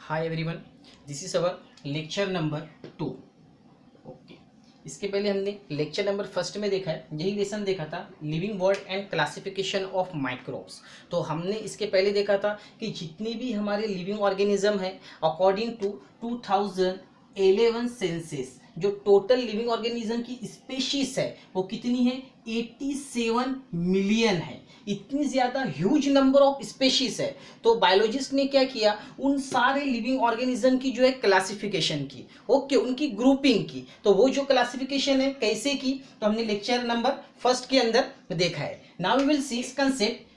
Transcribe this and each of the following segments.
Hi everyone, this is our lecture number 2। Okay, इसके पहले हमने लेक्चर नंबर फर्स्ट में देखा है, यही लेसन देखा था, living world and classification of microbes. तो हमने इसके पहले देखा था कि जितने भी हमारे लिविंग ऑर्गेनिज्म हैं अकॉर्डिंग टू 2011 सेंसस, जो टोटल लिविंग ऑर्गेनिज्म की स्पेशीज है वो कितनी है? 87 मिलियन है। इतनी ज़्यादा ह्यूज नंबर ऑफ स्पेशीज है। तो बायोलॉजिस्ट ने क्या किया, उन सारे लिविंग ऑर्गेनिज्म की जो है क्लासिफिकेशन की, ओके, उनकी ग्रुपिंग की। तो वो जो क्लासिफिकेशन है कैसे की, तो हमने लेक्चर नंबर फर्स्ट के अंदर देखा है। Now we will see concept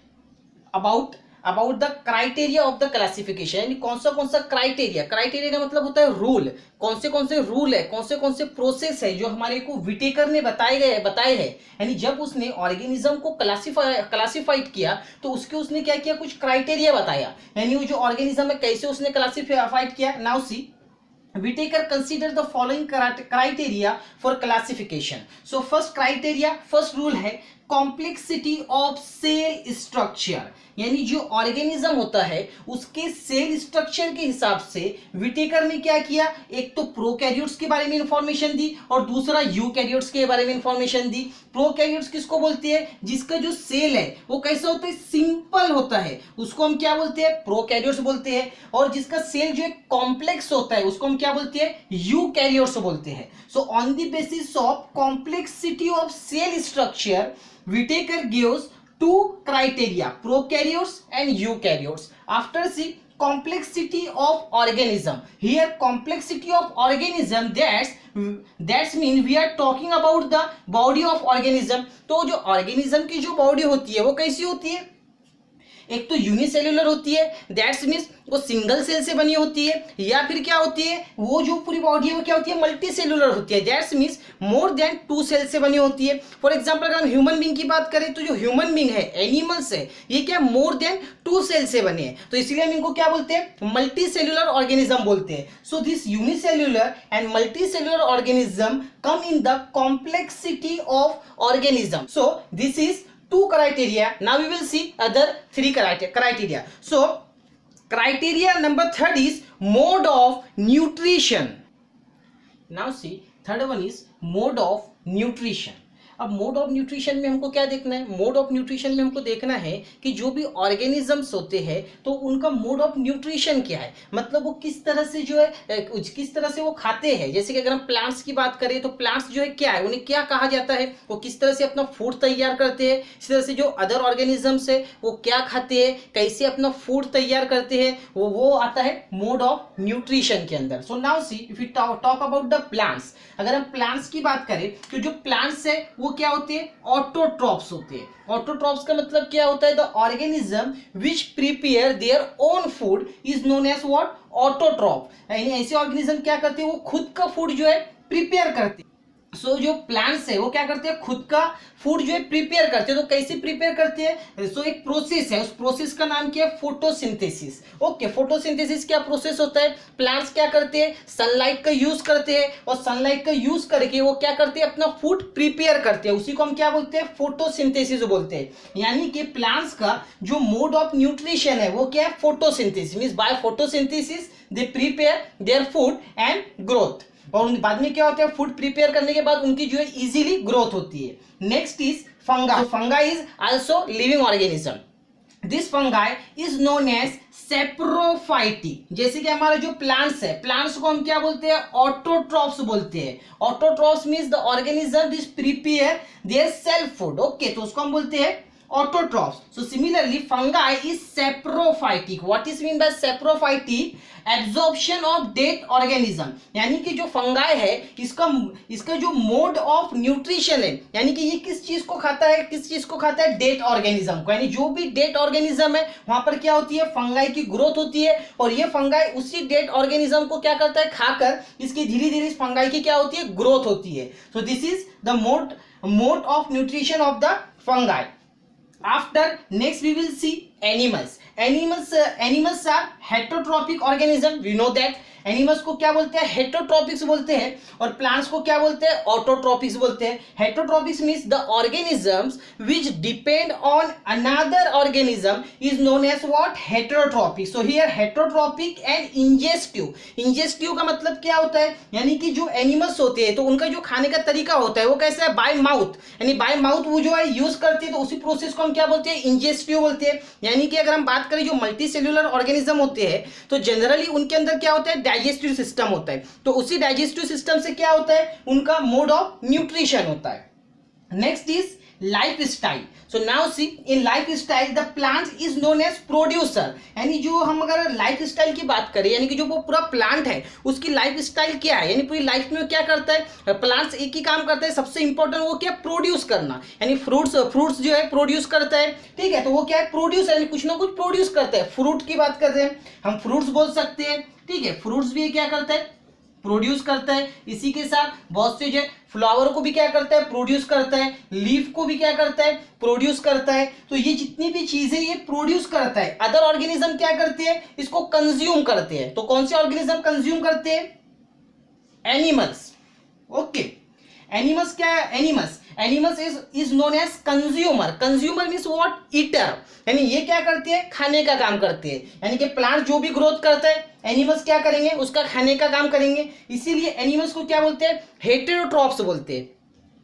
about the criteria of the classification, यानी कौन सा क्राइटेरिया का मतलब होता है रूल। कौन से रूल है, कौन से प्रोसेस है जो हमारे को विटेकर ने बताए हैं। यानी जब उसने ऑर्गेनिज्म को क्लासिफाइड किया तो उसने क्या किया, कुछ क्राइटेरिया बताया। यानी वो जो ऑर्गेनिज्म है कैसे उसने क्लासिफाइड किया। Now see, Whitaker consider the following criteria for classification. So first rule है complexity of cell structure, यानी जो ऑर्गेनिज्म होता है उसके सेल स्ट्रक्चर के हिसाब से विटेकर ने क्या किया, एक तो प्रोकैरियोट्स के बारे में इंफॉर्मेशन दी और दूसरा यूकैरियोट्स के बारे में इंफॉर्मेशन दी। प्रोकैरियोट्स किसको बोलते हैं? जिसका जो सेल है वो कैसा होता है, सिंपल होता है, उसको हम क्या बोलते हैं, प्रोकैरियोट्स बोलते हैं। और जिसका सेल जो है कॉम्प्लेक्स होता है उसको हम क्या बोलते हैं, यूकैरियोट्स बोलते हैं। So on the basis of complexity of cell structure Whitaker gives two criteria, prokaryotes and eukaryotes. After see complexity of organism, here complexity of organism, that's mean we are talking about the body of organism. तो जो organism की जो body होती है वो कैसी होती है? एक तो यूनिसेल्युलर होती है, दैट्स मीन्स वो सिंगल सेल से बनी होती है, या फिर क्या होती है, वो जो पूरी बॉडी है वो क्या होती है, मल्टी सेल्युलर होती है, that's means more than 2 cell से बनी होती है। फॉर एग्जांपल अगर हम ह्यूमन बींग की बात करें तो जो ह्यूमन बींग है, एनिमल्स है, ये क्या मोर देन 2 सेल से बने हैं, तो इसलिए हम इनको क्या बोलते हैं, मल्टी सेल्युलर ऑर्गेनिज्म बोलते हैं। So this unicellular and multi cellular organism come in the complexity of organism. So this is 2 criteria. Now we will see other 3 criteria. So criteria number 3 is mode of nutrition. Now see, third one is mode of nutrition. अब mode of nutrition में हमको क्या देखना है, mode of nutrition में हमको देखना है कि जो भी ऑर्गेनिजम्स होते हैं तो उनका मोड ऑफ न्यूट्रिशन क्या है, मतलब वो किस तरह से जो है, किस तरह से वो खाते हैं। जैसे कि अगर हम प्लांट्स की बात करें तो प्लांट्स जो है क्या है, उन्हें क्या कहा जाता है, वो किस तरह से अपना फूड तैयार करते हैं। इस तरह से जो अदर ऑर्गेनिजम्स है वो क्या खाते हैं, कैसे अपना फूड तैयार करते हैं, वो आता है मोड ऑफ न्यूट्रिशन के अंदर। सो now C, if you talk about the plants, अगर हम प्लांट्स की बात करें तो जो प्लांट्स है वो क्या होते हैं, ऑटोट्रॉप्स होते हैं। ऑटोट्रॉप्स का मतलब क्या होता है, the organism which prepare their own food is known as what, autotroph. यानी ऐसे ऑर्गेनिज्म क्या करते हैं, वो खुद का फूड जो है प्रिपेयर करते हैं। सो जो प्लांट्स है वो क्या करते हैं, खुद का फूड जो है प्रिपेयर करते हैं। तो कैसे प्रिपेयर करते हैं, सो एक प्रोसेस है, उस प्रोसेस का नाम क्या है, फोटोसिंथेसिस। ओके, फोटोसिंथेसिस क्या प्रोसेस होता है, प्लांट्स क्या करते हैं, सनलाइट का यूज करते हैं और सनलाइट का यूज करके वो क्या करते हैं, अपना फूड प्रिपेयर करते हैं। उसी को हम क्या बोलते हैं, फोटोसिंथेसिस बोलते हैं। यानी कि प्लांट्स का जो मोड ऑफ न्यूट्रिशन है वो क्या है, photosynthesis. Means by photosynthesis they prepare their food and growth. और बाद में क्या होता है, फूड प्रिपेयर करने के बाद उनकी जो है इजीली ग्रोथ होती है। Next is fungi. Fungi is also living organism. This fungi is known as saprophyte. जैसे कि हमारा जो प्लांट्स है, प्लांट्स को हम क्या बोलते हैं, ऑटोट्रॉप्स बोलते हैं। Autotrophs means the organism which prepare their self food. Okay, तो उसको हम बोलते हैं autotrophs. So similarly fungi is saprophytic. What is mean by saprophytic? Absorption of dead organism. यानी कि जो फंगाई है इसका जो मोड ऑफ न्यूट्रिशन है, यानी कि ये किस चीज को खाता है, डेड ऑर्गेनिज्म को। यानी जो भी डेड ऑर्गेनिज्म है वहां पर क्या होती है, फंगाई की ग्रोथ होती है और ये फंगाई उसी डेड ऑर्गेनिज्म को क्या करता है, खाकर इसकी धीरे धीरे इस फंगाई की क्या होती है, ग्रोथ होती है। So this is the mode of nutrition of the fungi. After next we will see animals are heterotrophic organism, we know that. Animals को क्या बोलते हैं? हेटरोट्रॉपिक्स बोलते हैं, और प्लांट्स को क्या बोलते हैं? ऑटोट्रॉपिक्स बोलते हैं। Heterotrophs means the organisms which depend on another organism is known as what? Heterotrophic. So here heterotrophic and ingestive. Ingestive का मतलब क्या होता है? यानी कि जो एनिमल्स होते हैं तो उनका जो खाने का तरीका होता है वो कैसा है? बाय माउथ, यानी बाय माउथ वो जो है यूज करते हैं, तो उसी प्रोसेस को हम क्या बोलते हैं? इंजेस्टिव बोलते हैं। यानी कि अगर हम बात करें जो मल्टी सेल्यूलर ऑर्गेनिज्म होते हैं तो जनरली उनके अंदर क्या होता है? डाइजेस्टिव सिस्टम होता है। तो उसी डाइजेस्टिव सिस्टम से क्या होता है? उनका मोड ऑफ न्यूट्रिशन होता है। Next is lifestyle. So now see, in lifestyle the plant is known as producer. यानी जो हम अगर लाइफ स्टाइल की बात करें, यानी कि जो वो पूरा प्लांट है उसकी लाइफ स्टाइल क्या है, यानी पूरी लाइफ में क्या करता है? प्लांट्स एक ही काम करता है, सबसे इंपॉर्टेंट वो क्या? प्रोड्यूस करना। यानी फ्रूट्स जो है प्रोड्यूस करता है, ठीक है, तो वो क्या है? प्रोड्यूस, यानी कुछ ना कुछ प्रोड्यूस करता है। फ्रूट की बात करते हैं हम, फ्रूट्स बोल सकते हैं, ठीक है, फ्रूट्स भी क्या करता है? प्रोड्यूस करता है। इसी के साथ बहुत से जो फ्लावर को भी क्या करता है? प्रोड्यूस करता है। लीफ को भी क्या करता है? प्रोड्यूस करता है। तो ये जितनी भी चीजें ये प्रोड्यूस करता है। अदर ऑर्गेनिज्म क्या करते हैं? इसको कंज्यूम करते हैं। तो कौन से ऑर्गेनिज्म कंज्यूम करते हैं? एनिमल्स। ओके, एनिमल्स क्या है? Animals is known as consumer. Consumer means what? Eater. यानी ये क्या करते हैं? खाने का काम करते हैं। यानी कि प्लांट जो भी ग्रोथ करता है एनिमल्स क्या करेंगे? उसका खाने का काम करेंगे। इसीलिए एनिमल्स को क्या बोलते हैं? हेटेरोट्रॉप्स बोलते हैं।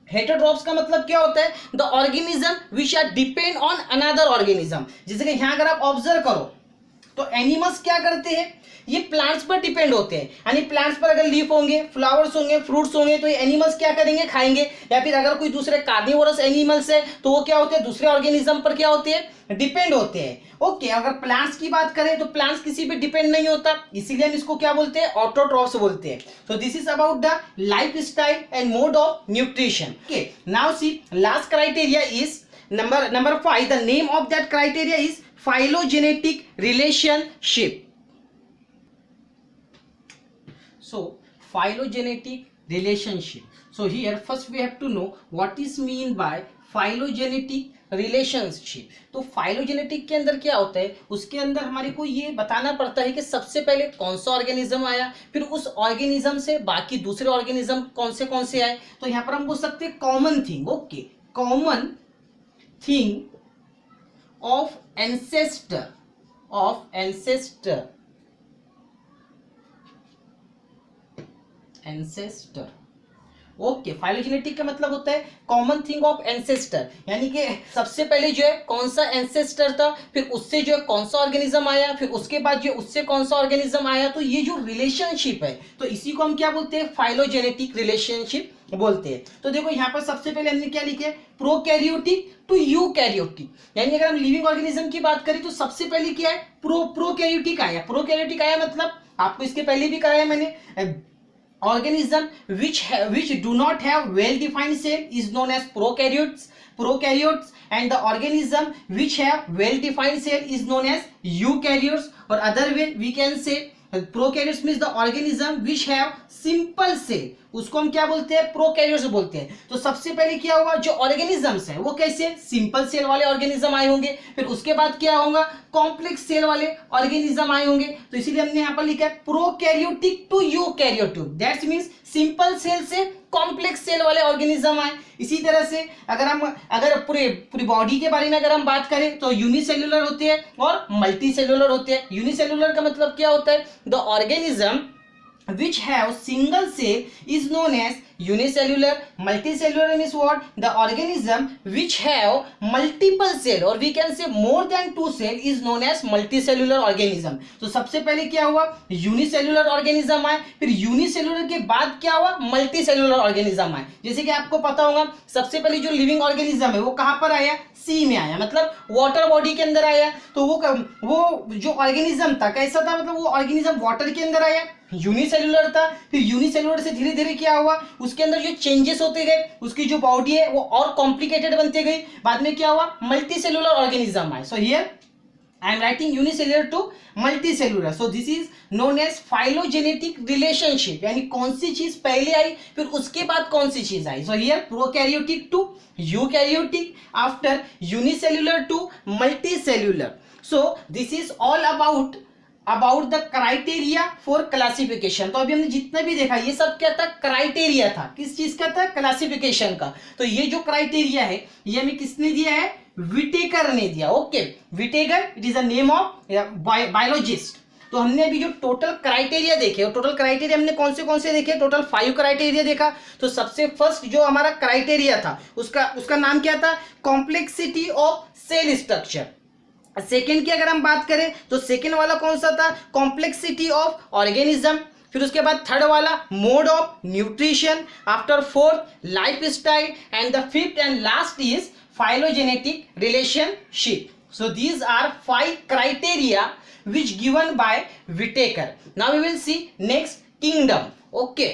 हेटेरोट्रॉप्स का मतलब क्या होता है? The organism which are depend on another organism. जैसे कि यहां अगर आप ऑब्जर्व करो तो एनिमल्स क्या करते हैं? ये प्लांट्स पर डिपेंड होते हैं। यानी प्लांट्स पर अगर लीफ होंगे, फ्लावर्स होंगे, फ्रूट्स होंगे तो ये एनिमल्स क्या करेंगे? खाएंगे। या फिर अगर कोई दूसरे कार्निवोरस एनिमल्स है तो वो क्या होते हैं? दूसरे ऑर्गेनिज्म पर क्या होते हैं? डिपेंड होते हैं। ओके, अगर प्लांट्स की बात करें तो प्लांट्स किसी पे डिपेंड नहीं होता, इसीलिए हम इसको क्या बोलते हैं? ऑटोट्रॉफ्स बोलते हैं। सो this is about the life style and mode of nutrition. Okay, now see last criteria is number 5. The name of that criteria is phylogenetic relationship. So phylogenetic relationship. So here first we have to know what is mean by phylogenetic relationship. तो phylogenetic के अंदर क्या होता है? उसके अंदर हमारे को ये बताना पड़ता है कि सबसे पहले कौन सा ऑर्गेनिज्म आया, फिर उस ऑर्गेनिज्म से बाकी दूसरे ऑर्गेनिज्म कौन से आए। तो यहाँ पर हम बोल सकते हैं common thing. Okay, common thing of ancestor okay, phylogenetic का मतलब होता है कॉमन थिंग ऑफ एंसेस्टर। यानी कि सबसे पहले जो है कौन सा एंसेस्टर था, फिर उससे जो है कौन सा ऑर्गेनिज्म आया, फिर उसके बाद जो उससे कौन सा ऑर्गेनिज्म आया। तो ये जो रिलेशनशिप है तो इसी को हम क्या बोलते हैं? फाइलोजेनेटिक रिलेशनशिप बोलते हैं। तो देखो यहाँ पर सबसे पहले हमने क्या लिखे? Prokaryotic to eukaryotic. यानी अगर हम लिविंग ऑर्गेनिज्म की बात करें तो सबसे पहले क्या है? प्रोकैरियोटिक आया। प्रोकैरियोटिक आया मतलब आपको इसके पहले भी कराया मैंने, organism which do not have well defined cell is known as prokaryotes and the organism which have well defined cell is known as eukaryotes, or other way we can say prokaryotes means the organism which have simple cell, उसको हम क्या बोलते हैं? Prokaryotes बोलते हैं। तो सबसे पहले क्या होगा? जो ऑर्गेनिजम्स है वो कैसे? सिंपल सेल वाले ऑर्गेनिज्म आए होंगे। फिर उसके बाद क्या होगा? कॉम्प्लेक्स सेल वाले ऑर्गेनिज्म आए होंगे। तो इसीलिए हमने यहाँ पर लिखा है prokaryotic to eukaryotic. That's means simple cell से कॉम्प्लेक्स सेल वाले ऑर्गेनिज्म आए। इसी तरह से अगर पूरी बॉडी के बारे में अगर हम बात करें तो यूनिसेल्युलर होते हैं और मल्टी सेल्युलर होते हैं। यूनिसेल्युलर का मतलब क्या होता है? The organism which have single cell is known as unicellular. Multicellular means what? The organism which have multiple cell or we can say more than 2 cell is known as multicellular organism. तो सबसे पहले क्या हुआ? Unicellular organism आए, फिर unicellular के बाद क्या हुआ? मल्टीसेल्युलर ऑर्गेनिज्म आए। जैसे कि आपको पता होगा सबसे पहले जो लिविंग ऑर्गेनिज्म है वो कहाँ पर आया? सी में आया, मतलब वाटर बॉडी के अंदर आया। तो वो जो ऑर्गेनिज्म था कैसा था? मतलब वो ऑर्गेनिज्म वाटर के अंदर आया, यूनिसेल्युलर था। फिर यूनिसेल्युलर से धीरे धीरे क्या हुआ? उसके अंदर जो चेंजेस होते गए, उसकी जो बॉडी है वो और कॉम्प्लिकेटेड बनते गई। बाद में क्या हुआ? मल्टीसेल्युलर ऑर्गेनिज्म आए। So here I am writing unicellular to multicellular. So this is known as phylogenetic relationship. यानी कौन सी चीज पहले आई फिर उसके बाद कौन सी चीज आई। So here prokaryotic to eukaryotic, after unicellular to multicellular. So this is all about the criteria for classification. तो अभी हमने जितना भी देखा ये सब क्या था, क्राइटेरिया था। किस चीज का था, क्लासिफिकेशन का। तो ये जो क्राइटेरिया है ये हमें किसने दिया है, विटेकर ने दिया। Okay, Whittaker it is the name of biologist. तो हमने अभी जो टोटल क्राइटेरिया देखे, और टोटल क्राइटेरिया हमने कौन से देखे, टोटल 5 क्राइटेरिया देखा। तो सबसे फर्स्ट जो हमारा क्राइटेरिया था उसका नाम क्या था, complexity of cell structure. Second की अगर हम बात करें तो सेकेंड वाला कौन सा था, कॉम्प्लेक्सिटी ऑफ ऑर्गेनिज्म। फिर उसके बाद थर्ड वाला mode of nutrition, after fourth life style, and the fifth and last is phylogenetic relationship. So these are 5 criteria which given by Whitaker. Now we will see next kingdom. Okay.